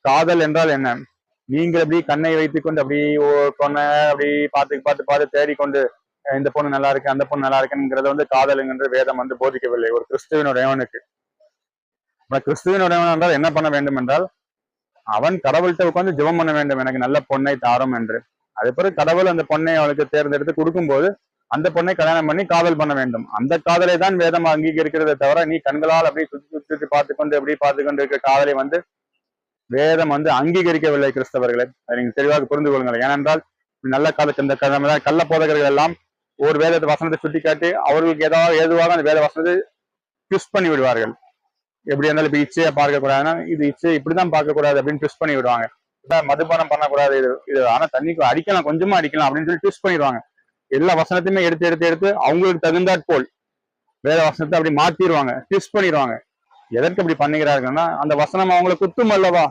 காதல் என்றால் என்ன? நீங்கள் அப்படி கண்ணை வைத்துக் கொண்டு அப்படி பொண்ணை அப்படி பார்த்து பார்த்து பார்த்து தேடிக்கொண்டு இந்த பொண்ணு நல்லா இருக்கு அந்த பொண்ணு நல்லா இருக்குங்கிறத வந்து காதலுங்கிற வேதம் வந்து போதிக்கவில்லை ஒரு கிறிஸ்துவனுடையவனுக்கு. கிறிஸ்துவனுடையவன் என்றால் என்ன பண்ண வேண்டும் என்றால் அவன் கடவுள்கிட்ட உட்காந்து ஜெபம் பண்ண வேண்டும், எனக்கு நல்ல பொண்ணை தாரும் என்று. அது பிறகு கடவுள் அந்த பொண்ணை அவனுக்கு தேர்ந்தெடுத்து கொடுக்கும்போது அந்த பொண்ணை கல்யாணம் பண்ணி காதல் பண்ண வேண்டும். அந்த காதலை தான் வேதம் அங்கீகரிக்கிறதை தவிர நீ கண்களால் அப்படி சுற்றி சுற்றி பார்த்துக்கொண்டு எப்படி பார்த்துக்கொண்டு இருக்கிற காதலை வந்து வேதம் வந்து அங்கீகரிக்கவில்லை கிறிஸ்தவர்களை. அதை நீங்க தெளிவாக புரிந்து கொள்ளுங்கள். ஏனென்றால் நல்ல காலத்து இந்த கள்ள போதகர்கள் எல்லாம் ஒரு வேத வசனத்தை சுட்டி காட்டி அவர்களுக்கு ஏதுவாக அந்த வேத வசனத்தை ட்விஸ்ட் பண்ணி விடுவார்கள். எப்படி இருந்தாலும் இப்ப இச்சையா பார்க்க கூடாதுன்னா இது இச்சை இப்படிதான் பார்க்க கூடாது அப்படின்னு ட்விஸ்ட் பண்ணி விடுவாங்க. மதுபானம் பண்ணக்கூடாது, இது ஆனா தண்ணிக்கு அடிக்கலாம், கொஞ்சமா அடிக்கலாம் அப்படின்னு சொல்லி ட்விஸ்ட் பண்ணிடுவாங்க. எல்லா வசனத்தையுமே எடுத்து எடுத்து எடுத்து அவங்களுக்கு தகுந்தாற் போல் வேத வசனத்தை அப்படி மாத்திடுவாங்க, ட்விஸ்ட் பண்ணிடுவாங்க. எதற்கு அப்படி பண்ணுகிறார்கள்னா அந்த வசனம் அவங்களை குத்தும் அல்லவா?